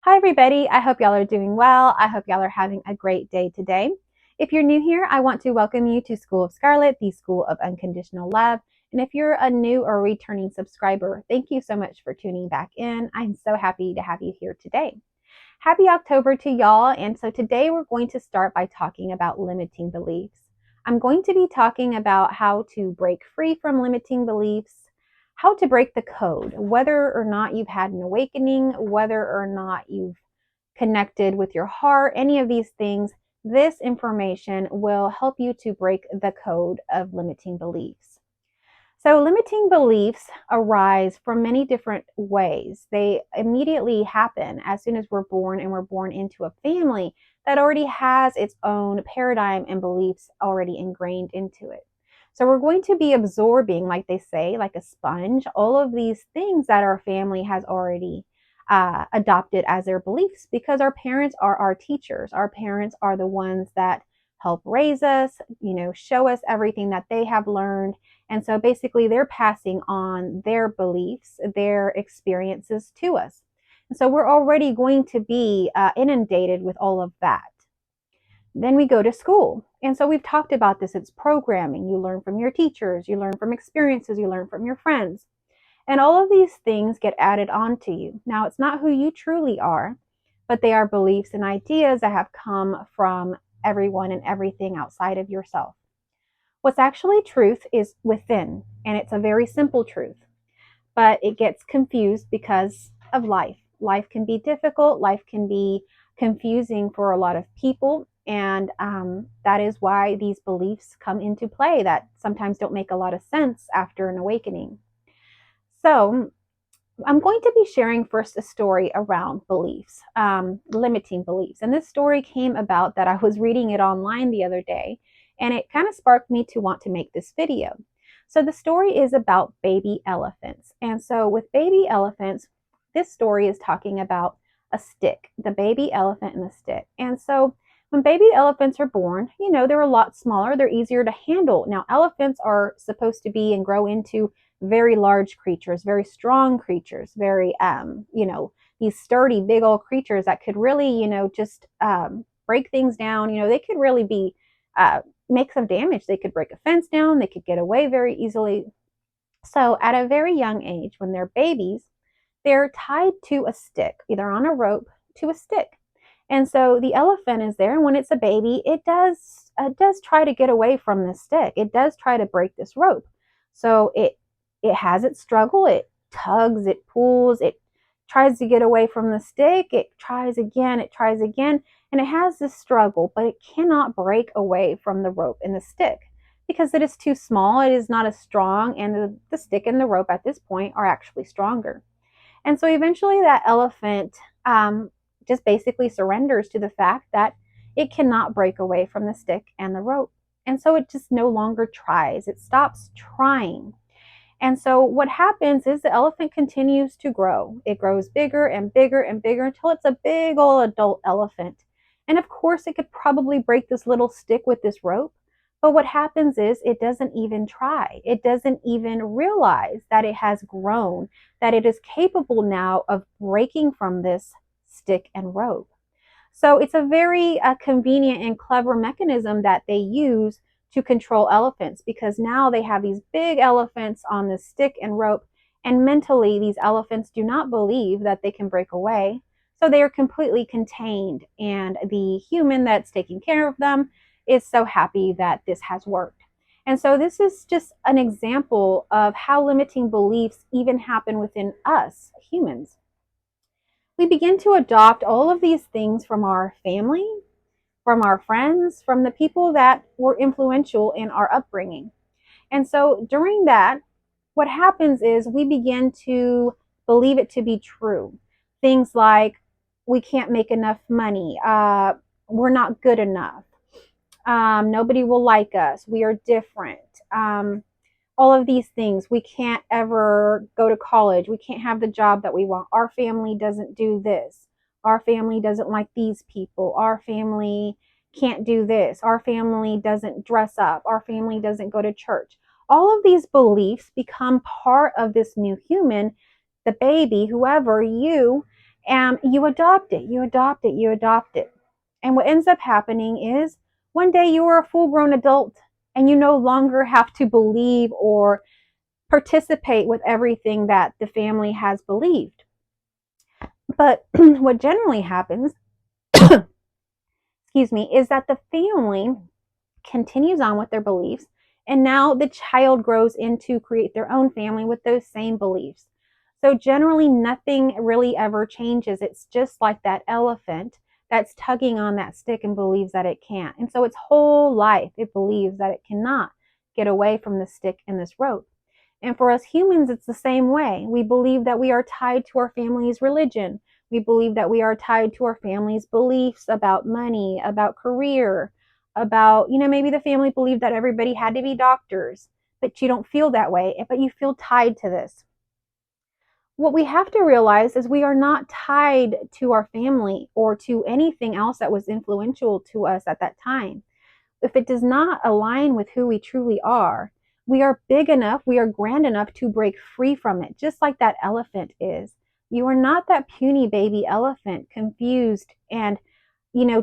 Hi, everybody. I hope y'all are doing well. I hope y'all are having a great day today. If you're new here, I want to welcome you to School of Scarlet, the School of Unconditional Love. And if you're a new or returning subscriber, thank you so much for tuning back in. I'm so happy to have you here today. Happy October to y'all. And so today we're going to start by talking about limiting beliefs. I'm going to be talking about how to break free from limiting beliefs, how to break the code, whether or not you've had an awakening, whether or not you've connected with your heart, any of these things. This information will help you to break the code of limiting beliefs. So, limiting beliefs arise from many different ways. They immediately happen as soon as we're born, and we're born into a family that already has its own paradigm and beliefs already ingrained into it. So, we're going to be absorbing, like they say, like a sponge, all of these things that our family has already adopted as their beliefs, because our parents are our teachers. Our parents are the ones that help raise us, show us everything that they have learned. And so basically, they're passing on their beliefs, their experiences to us. And so we're already going to be inundated with all of that. Then we go to school. And so we've talked about this. It's programming. You learn from your teachers, you learn from experiences, you learn from your friends. And all of these things get added onto you. Now, it's not who you truly are, but they are beliefs and ideas that have come from everyone and everything outside of yourself. What's actually truth is within, and it's a very simple truth, but it gets confused because of life. Life can be difficult, life can be confusing for a lot of people, and that is why these beliefs come into play that sometimes don't make a lot of sense after an awakening. So, I'm going to be sharing first a story around beliefs, limiting beliefs. And this story came about that I was reading it online the other day, and it kind of sparked me to want to make this video. So the story is about baby elephants. And so with baby elephants, this story is talking about a stick, the baby elephant and the stick. And so when baby elephants are born, they're a lot smaller, they're easier to handle. Now, elephants are supposed to be and grow into very large creatures, very strong creatures, very, these sturdy, big old creatures that could really, just break things down. They could really be, make some damage. They could break a fence down. They could get away very easily. So at a very young age, when they're babies, they're tied to a stick, either on a rope to a stick. And so the elephant is there, and when it's a baby, it does try to get away from the stick. It does try to break this rope. So it has its struggle. It tugs, it pulls, it tries to get away from the stick. It tries again, and it has this struggle, but it cannot break away from the rope and the stick because it is too small. It is not as strong, and the stick and the rope at this point are actually stronger. And so eventually that elephant just basically surrenders to the fact that it cannot break away from the stick and the rope. And so it just no longer tries. It stops trying. And so what happens is the elephant continues to grow. It grows bigger and bigger and bigger until it's a big old adult elephant. And of course, it could probably break this little stick with this rope. But what happens is it doesn't even try. It doesn't even realize that it has grown, that it is capable now of breaking from this stick and rope. So it's a very convenient and clever mechanism that they use to control elephants, because now they have these big elephants on the stick and rope, and mentally these elephants do not believe that they can break away. So they are completely contained, and the human that's taking care of them is so happy that this has worked. And so this is just an example of how limiting beliefs even happen within us humans. We begin to adopt all of these things from our family, from our friends, from the people that were influential in our upbringing. And so during that, what happens is we begin to believe it to be true. Things like we can't make enough money, we're not good enough, nobody will like us, we are different. All of these things. We can't ever go to college. We can't have the job that we want. Our family doesn't do this. Our family doesn't like these people. Our family can't do this. Our family doesn't dress up. Our family doesn't go to church. All of these beliefs become part of this new human, the baby, whoever, you, And you adopt it, you adopt it, you adopt it. And what ends up happening is one day you are a full grown adult and you no longer have to believe or participate with everything that the family has believed. But what generally happens, excuse me, is that the family continues on with their beliefs, and now the child grows into create their own family with those same beliefs. So generally nothing really ever changes. It's just like that elephant that's tugging on that stick and believes that it can't. And so its whole life it believes that it cannot get away from the stick and this rope. And for us humans, it's the same way. We believe that we are tied to our family's religion. We believe that we are tied to our family's beliefs about money, about career, about, maybe the family believed that everybody had to be doctors, but you don't feel that way, but you feel tied to this. What we have to realize is we are not tied to our family or to anything else that was influential to us at that time. If it does not align with who we truly are, we are big enough, we are grand enough to break free from it, just like that elephant is. You are not that puny baby elephant, confused and,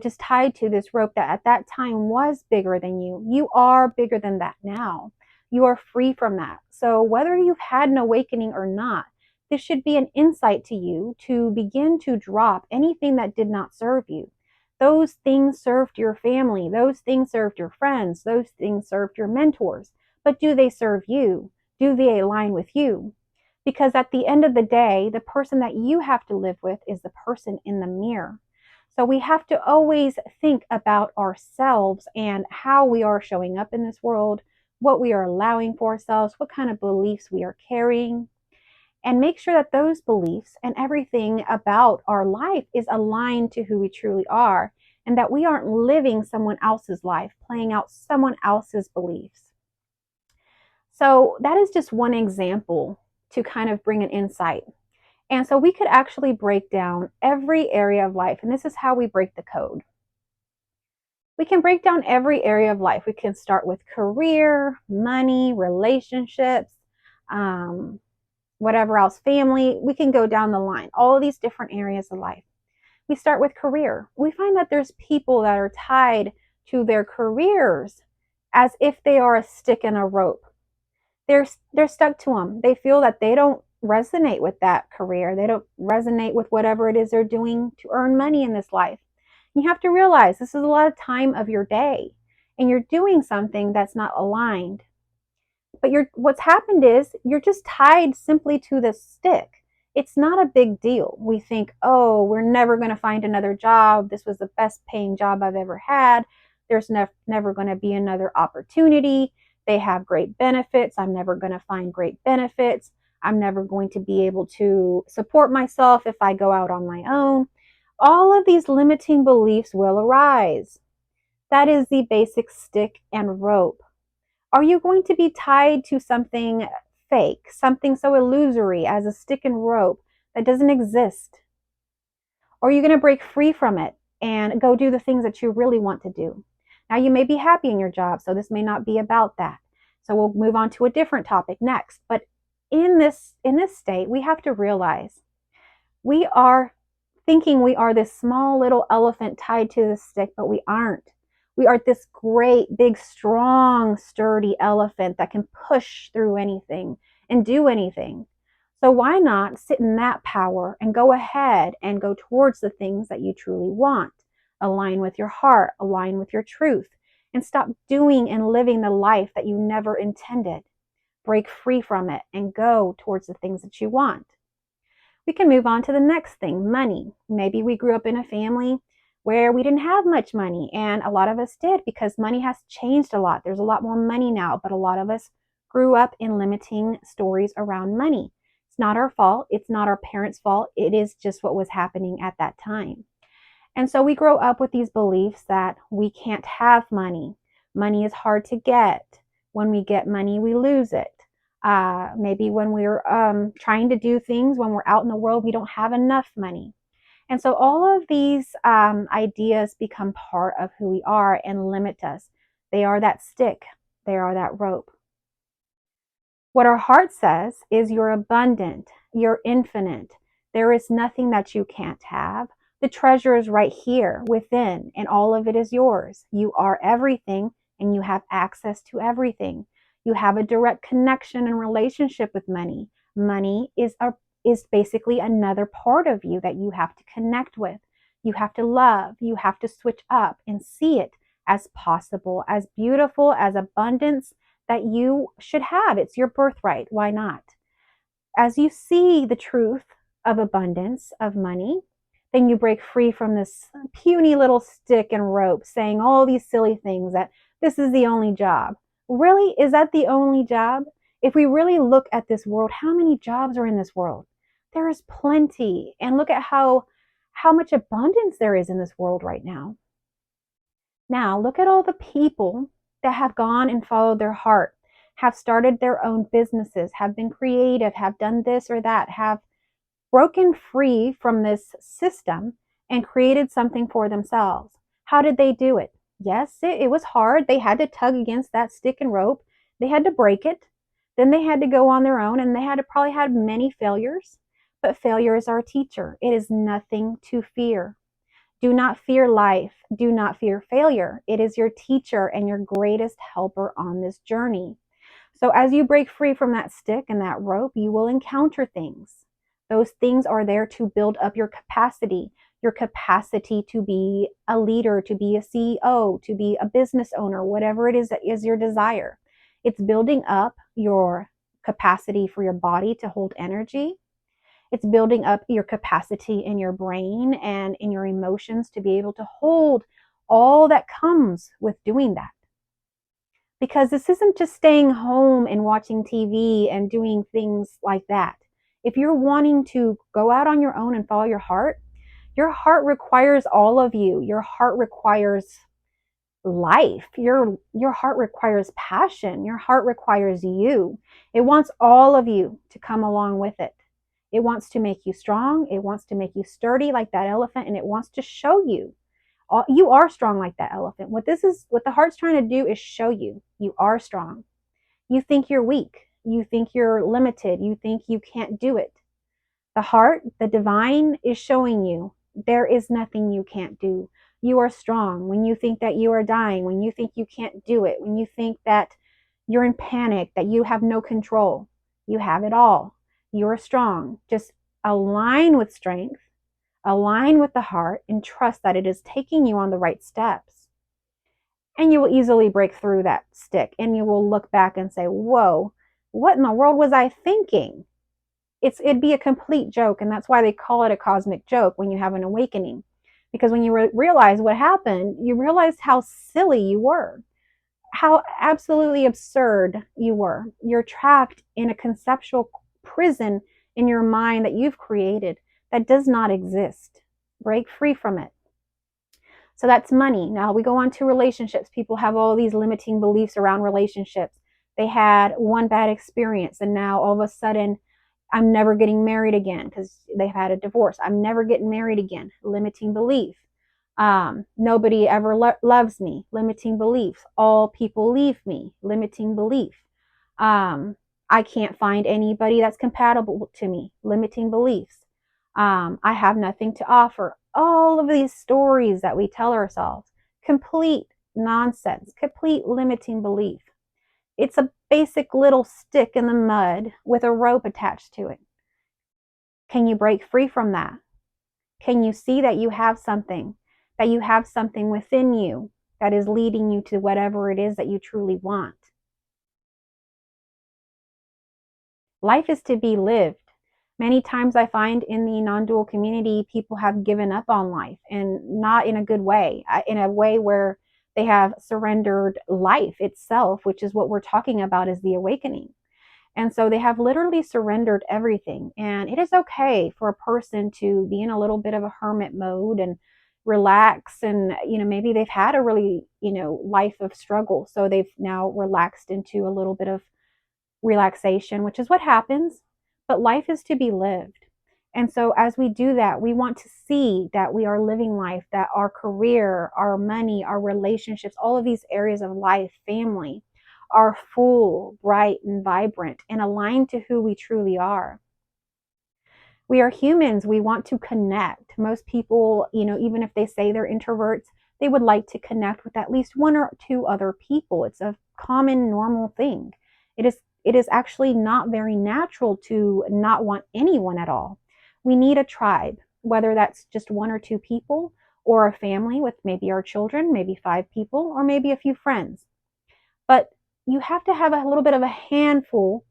just tied to this rope that at that time was bigger than you. You are bigger than that now. You are free from that. So, whether you've had an awakening or not, this should be an insight to you to begin to drop anything that did not serve you. Those things served your family. Those things served your friends. Those things served your mentors. But do they serve you? Do they align with you? Because at the end of the day, the person that you have to live with is the person in the mirror. So we have to always think about ourselves and how we are showing up in this world, what we are allowing for ourselves, what kind of beliefs we are carrying, and make sure that those beliefs and everything about our life is aligned to who we truly are, and that we aren't living someone else's life, playing out someone else's beliefs. So that is just one example to kind of bring an insight. And so we could actually break down every area of life, and this is how we break the code. We can break down every area of life. We can start with career, money, relationships, whatever else, family. We can go down the line, all of these different areas of life. We start with career. We find that there's people that are tied to their careers as if they are a stick and a rope. They're stuck to them. They feel that they don't resonate with that career. They don't resonate with whatever it is they're doing to earn money in this life. You have to realize this is a lot of time of your day, and you're doing something that's not aligned. But what's happened is you're just tied simply to this stick. It's not a big deal. We think, oh, we're never going to find another job. This was the best paying job I've ever had. There's never going to be another opportunity. They have great benefits. I'm never going to find great benefits. I'm never going to be able to support myself if I go out on my own. All of these limiting beliefs will arise. That is the basic stick and rope. Are you going to be tied to something fake, something so illusory as a stick and rope that doesn't exist? Or are you going to break free from it and go do the things that you really want to do? Now, you may be happy in your job, so this may not be about that. So we'll move on to a different topic next. But in this state, we have to realize we are thinking we are this small little elephant tied to the stick, but we aren't. We are this great, big, strong, sturdy elephant that can push through anything and do anything. So why not sit in that power and go ahead and go towards the things that you truly want? Align with your heart, align with your truth, and stop doing and living the life that you never intended. Break free from it and go towards the things that you want. We can move on to the next thing, money. Maybe we grew up in a family where we didn't have much money, and a lot of us did because money has changed a lot. There's a lot more money now, but a lot of us grew up in limiting stories around money. It's not our fault. It's not our parents' fault. It is just what was happening at that time. And so we grow up with these beliefs that we can't have money. Money is hard to get. When we get money, we lose it. Maybe when we're trying to do things, when we're out in the world, we don't have enough money. And so all of these ideas become part of who we are and limit us. They are that stick. They are that rope. What our heart says is you're abundant, you're infinite, There is nothing that you can't have. The treasure is right here within, and all of it is yours. You are everything, and you have access to everything. You have a direct connection and relationship with money. Money is basically another part of you that you have to connect with. You have to love. You have to switch up and see it as possible, as beautiful, as abundance that you should have. It's your birthright. Why not? As you see the truth of abundance, of money, then you break free from this puny little stick and rope saying all these silly things that this is the only job. Really? Is that the only job? If we really look at this world, how many jobs are in this world? There is plenty. And look at how much abundance there is in this world right now. Now, look at all the people that have gone and followed their heart, have started their own businesses, have been creative, have done this or that, have broken free from this system and created something for themselves. How did they do it? Yes, it was hard. They had to tug against that stick and rope. They had to break it. Then they had to go on their own, and they had to probably had many failures. But failure is our teacher. It is nothing to fear. Do not fear life. Do not fear failure. It is your teacher and your greatest helper on this journey. So as you break free from that stick and that rope, you will encounter things. Those things are there to build up your capacity to be a leader, to be a CEO, to be a business owner, whatever it is that is your desire. It's building up your capacity for your body to hold energy. It's building up your capacity in your brain and in your emotions to be able to hold all that comes with doing that. Because this isn't just staying home and watching TV and doing things like that. If you're wanting to go out on your own and follow your heart requires all of you. Your heart requires life. Your heart requires passion. Your heart requires you. It wants all of you to come along with it. It wants to make you strong. It wants to make you sturdy like that elephant, and it wants to show you you are strong like that elephant. What the heart's trying to do is show you are strong. You think you're weak. You think you're limited. You think you can't do it. The heart, the divine, is showing you there is nothing you can't do. You are strong. When you think that you are dying, when you think you can't do it, when you think that you're in panic, that you have no control, you have it all. You are strong. Just align with strength, align with the heart, and trust that it is taking you on the right steps. And you will easily break through that stick, and you will look back and say, whoa, what in the world was I thinking? It'd be a complete joke, and that's why they call it a cosmic joke when you have an awakening. Because when you realize what happened, you realize how silly you were, how absolutely absurd you were. You're trapped in a conceptual prison in your mind that you've created that does not exist. Break free from it. So that's money. Now we go on to relationships. People have all these limiting beliefs around relationships. They had one bad experience, and now all of a sudden, I'm never getting married again because they've had a divorce. I'm never getting married again. Limiting belief. Nobody ever loves me. Limiting beliefs. All people leave me. Limiting belief. I can't find anybody that's compatible to me. Limiting beliefs. I have nothing to offer. All of these stories that we tell ourselves. Complete nonsense. Complete limiting belief. It's a basic little stick in the mud with a rope attached to it. Can you break free from that? Can you see that you have something within you that is leading you to whatever it is that you truly want? Life is to be lived. Many times I find in the non-dual community, people have given up on life, and not in a good way, in a way where they have surrendered life itself, which is what we're talking about is the awakening. And so they have literally surrendered everything. And it is okay for a person to be in a little bit of a hermit mode and relax. And, maybe they've had a really, life of struggle. So they've now relaxed into a little bit of relaxation, which is what happens. But life is to be lived. And so as we do that, we want to see that we are living life, that our career, our money, our relationships, all of these areas of life, family, are full, bright, and vibrant, and aligned to who we truly are. We are humans. We want to connect. Most people, even if they say they're introverts, they would like to connect with at least one or two other people. It's a common, normal thing. It is actually not very natural to not want anyone at all. We need a tribe, whether that's just one or two people, or a family with maybe our children, maybe 5 people, or maybe a few friends. But you have to have a little bit of a handful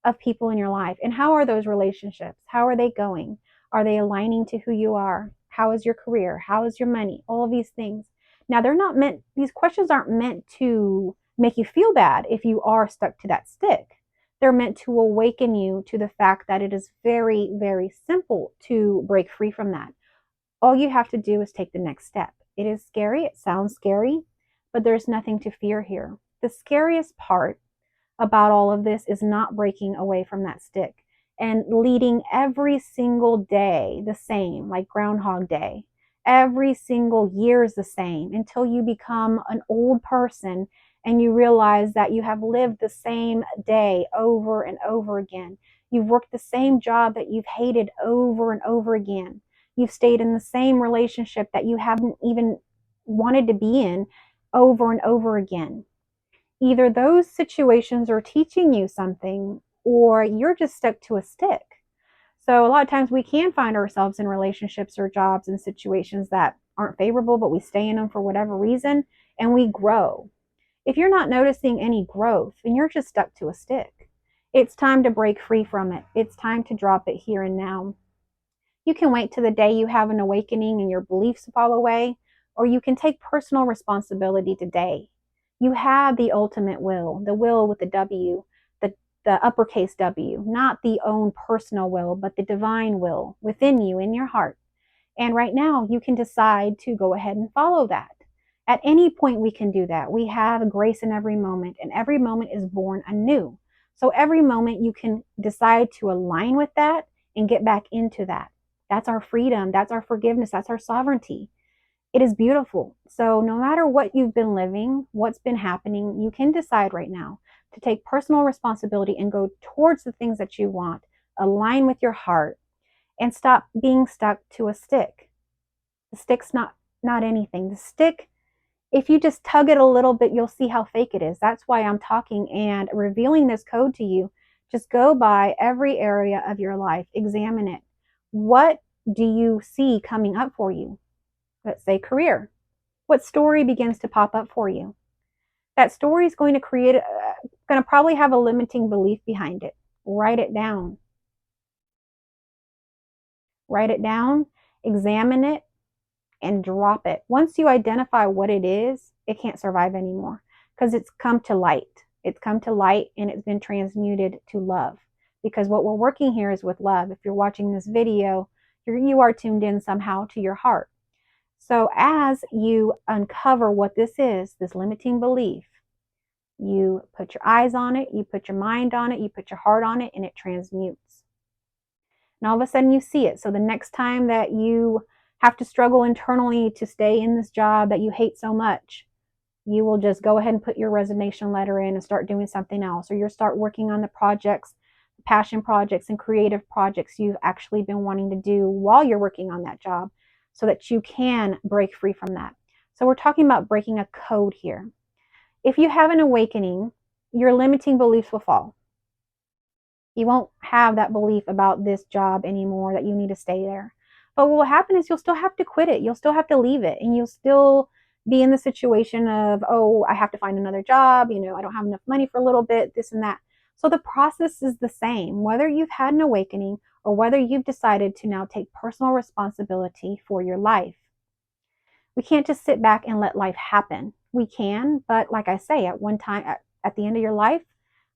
of people in your life. And how are those relationships? How are they going? Are they aligning to who you are? How is your career? How is your money? All of these things. Now, these questions aren't meant to make you feel bad if you are stuck to that stick. They're meant to awaken you to the fact that it is very, very simple to break free from that. All you have to do is take the next step. It is scary. It sounds scary, but there's nothing to fear here. The scariest part about all of this is not breaking away from that stick and leading every single day the same, like Groundhog Day. Every single year is the same until you become an old person and you realize that you have lived the same day over and over again. You've worked the same job that you've hated over and over again. You've stayed in the same relationship that you haven't even wanted to be in over and over again. Either those situations are teaching you something or you're just stuck to a stick. So a lot of times we can find ourselves in relationships or jobs and situations that aren't favorable, but we stay in them for whatever reason and we grow. If you're not noticing any growth, then you're just stuck to a stick. It's time to break free from it. It's time to drop it here and now. You can wait to the day you have an awakening and your beliefs fall away, or you can take personal responsibility today. You have the ultimate will, the will with the W, the uppercase W, not the own personal will, but the divine will within you in your heart. And right now, you can decide to go ahead and follow that. At any point, we can do that. We have grace in every moment, and every moment is born anew. So every moment, you can decide to align with that and get back into that. That's our freedom. That's our forgiveness. That's our sovereignty. It is beautiful. So no matter what you've been living, what's been happening, you can decide right now to take personal responsibility and go towards the things that you want. Align with your heart and stop being stuck to a stick. The stick's not anything. The stick, if you just tug it a little bit, you'll see how fake it is. That's why I'm talking and revealing this code to you. Just go by every area of your life, examine it. What do you see coming up for you? Let's say career. What story begins to pop up for you? That story is going to probably have a limiting belief behind it. Write it down. Write it down, examine it, and drop it. Once you identify what it is, it can't survive anymore because it's come to light. It's come to light and it's been transmuted to love. Because what we're working here is with love. If you're watching this video, you are tuned in somehow to your heart. So as you uncover what this is, this limiting belief, you put your eyes on it, you put your mind on it, you put your heart on it, and it transmutes. And all of a sudden you see it. So the next time that you have to struggle internally to stay in this job that you hate so much, you will just go ahead and put your resignation letter in and start doing something else. Or you'll start working on the projects, passion projects and creative projects you've actually been wanting to do while you're working on that job so that you can break free from that. So we're talking about breaking a code here. If you have an awakening, your limiting beliefs will fall. You won't have that belief about this job anymore that you need to stay there. But what will happen is you'll still have to quit it. You'll still have to leave it. And you'll still be in the situation of, oh, I have to find another job. I don't have enough money for a little bit, this and that. So the process is the same, whether you've had an awakening or whether you've decided to now take personal responsibility for your life. We can't just sit back and let life happen. We can, but like I say, at one time, at the end of your life,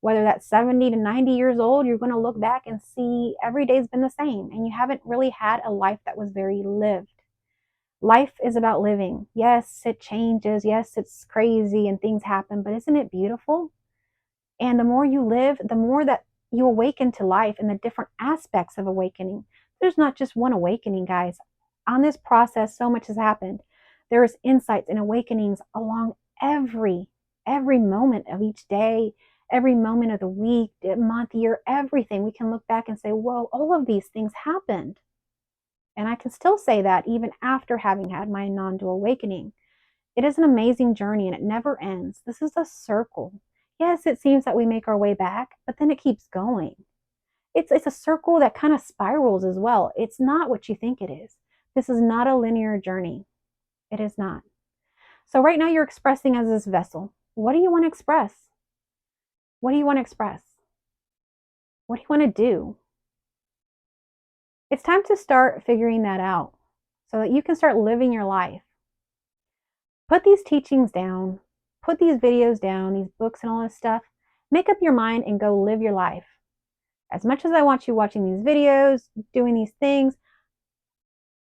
whether that's 70 to 90 years old, you're going to look back and see every day's been the same and you haven't really had a life that was very lived. Life is about living. Yes, it changes. Yes, it's crazy and things happen, but isn't it beautiful? And the more you live, the more that you awaken to life and the different aspects of awakening. There's not just one awakening, guys. On this process, so much has happened. There's insights and awakenings along every moment of each day, every moment of the week, month, year, everything. We can look back and say, whoa, all of these things happened. And I can still say that even after having had my non-dual awakening. It is an amazing journey and it never ends. This is a circle. Yes, it seems that we make our way back, but then it keeps going. It's a circle that kind of spirals as well. It's not what you think it is. This is not a linear journey. It is not. So right now you're expressing as this vessel. What do you want to express? What do you want to express? What do you want to do? It's time to start figuring that out so that you can start living your life. Put these teachings down, put these videos down, these books and all this stuff. Make up your mind and go live your life. As much as I want you watching these videos, doing these things,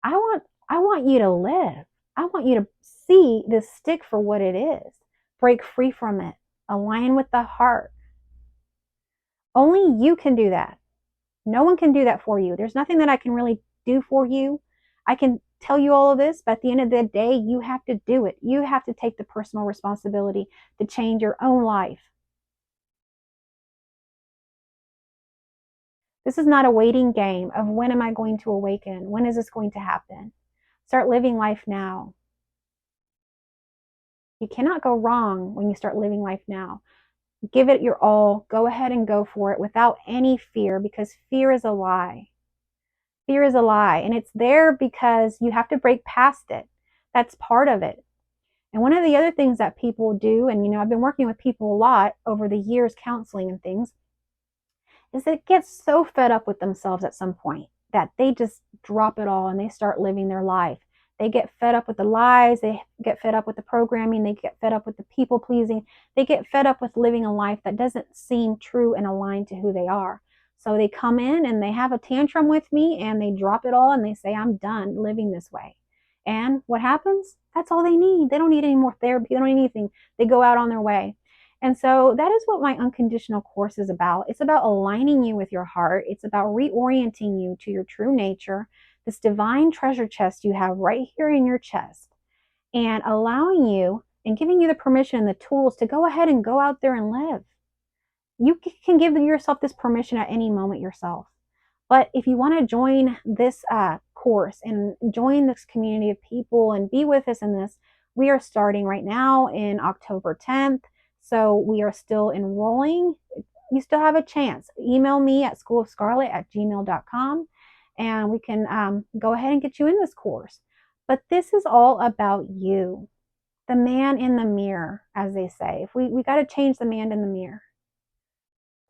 I want you to live. I want you to see this stick for what it is. Break free from it. Align with the heart. Only you can do that. No one can do that for you. There's nothing that I can really do for you. I can tell you all of this, but at the end of the day, you have to do it. You have to take the personal responsibility to change your own life. This is not a waiting game of when am I going to awaken? When is this going to happen? Start living life now. You cannot go wrong when you start living life now. Give it your all. Go ahead and go for it without any fear, because fear is a lie. Fear is a lie, and it's there because you have to break past it. That's part of it. And one of the other things that people do, and I've been working with people a lot over the years, counseling and things, is that it gets so fed up with themselves at some point that they just drop it all and they start living their life. They get fed up with the lies, they get fed up with the programming, they get fed up with the people pleasing, they get fed up with living a life that doesn't seem true and aligned to who they are. So they come in and they have a tantrum with me and they drop it all and they say, I'm done living this way. And what happens? That's all they need. They don't need any more therapy. They don't need anything. They go out on their way. And so that is what my unconditional course is about. It's about aligning you with your heart. It's about reorienting you to your true nature, this divine treasure chest you have right here in your chest, and allowing you and giving you the permission and the tools to go ahead and go out there and live. You can give yourself this permission at any moment yourself. But if you want to join this course and join this community of people and be with us in this, we are starting right now in October 10th. So we are still enrolling. You still have a chance. Email me at schoolofscarlet@gmail.com and we can go ahead and get you in this course. But this is all about you, the man in the mirror, as they say. If we got to change the man in the mirror.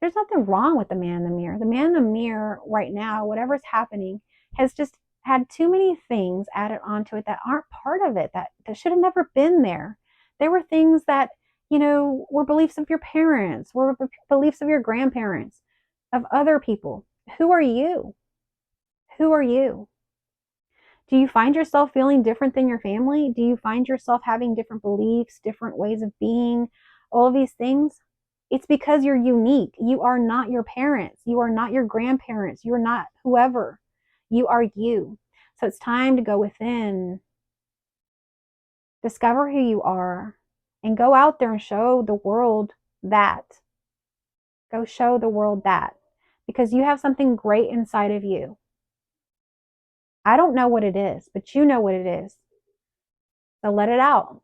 There's nothing wrong with the man in the mirror. The man in the mirror right now, whatever's happening, has just had too many things added onto it that aren't part of it, that should have never been there. There were things that, were beliefs of your parents, were beliefs of your grandparents, of other people. Who are you? Who are you? Do you find yourself feeling different than your family? Do you find yourself having different beliefs, different ways of being, all of these things? It's because you're unique. You are not your parents. You are not your grandparents. You're not whoever. You are you. So it's time to go within, discover who you are, and go out there and show the world that. Go show the world that. Because you have something great inside of you. I don't know what it is, but you know what it is. So let it out.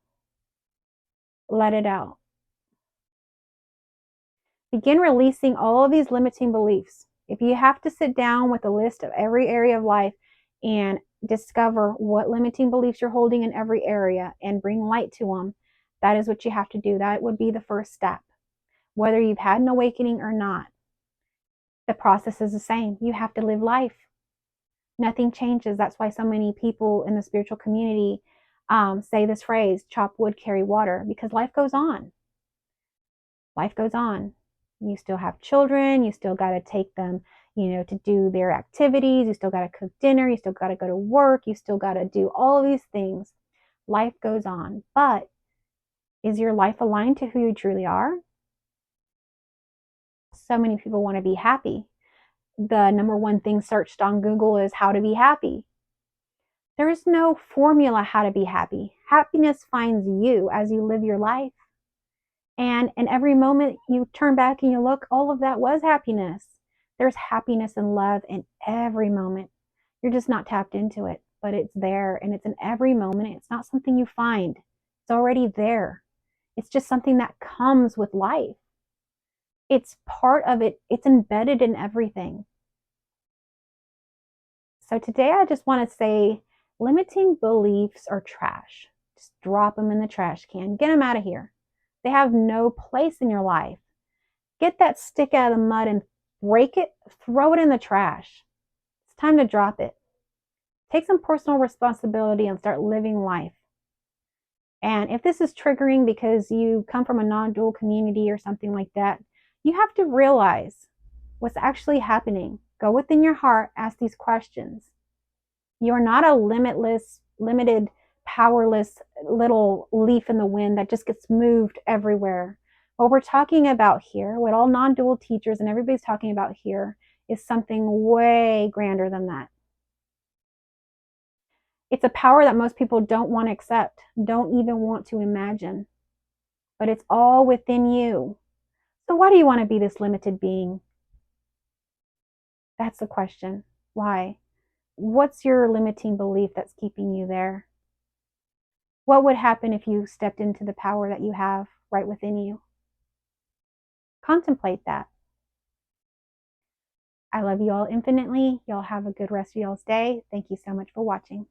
Let it out. Begin releasing all of these limiting beliefs. If you have to sit down with a list of every area of life and discover what limiting beliefs you're holding in every area and bring light to them, that is what you have to do. That would be the first step. Whether you've had an awakening or not, the process is the same. You have to live life. Nothing changes. That's why so many people in the spiritual community say this phrase, chop wood, carry water, because life goes on. Life goes on. You still have children. You still got to take them, to do their activities. You still got to cook dinner. You still got to go to work. You still got to do all of these things. Life goes on. But is your life aligned to who you truly are? So many people want to be happy. The number one thing searched on Google is how to be happy. There is no formula how to be happy. Happiness finds you as you live your life. And in every moment you turn back and you look, all of that was happiness. There's happiness and love in every moment. You're just not tapped into it, but it's there and it's in every moment. It's not something you find, it's already there. It's just something that comes with life. It's part of it, it's embedded in everything. So today I just want to say limiting beliefs are trash. Just drop them in the trash can, get them out of here. They have no place in your life. Get that stick out of the mud and break it, throw it in the trash. It's time to drop it. Take some personal responsibility and start living life. And if this is triggering because you come from a non-dual community or something like that, you have to realize what's actually happening. Go within your heart, ask these questions. You're not a limited, powerless little leaf in the wind that just gets moved everywhere. What we're talking about here, what all non-dual teachers and everybody's talking about here, is something way grander than that. It's a power that most people don't want to accept, don't even want to imagine, but it's all within you. So why do you want to be this limited being? That's the question. Why? What's your limiting belief that's keeping you there? What would happen if you stepped into the power that you have right within you? Contemplate that. I love you all infinitely. Y'all have a good rest of y'all's day. Thank you so much for watching.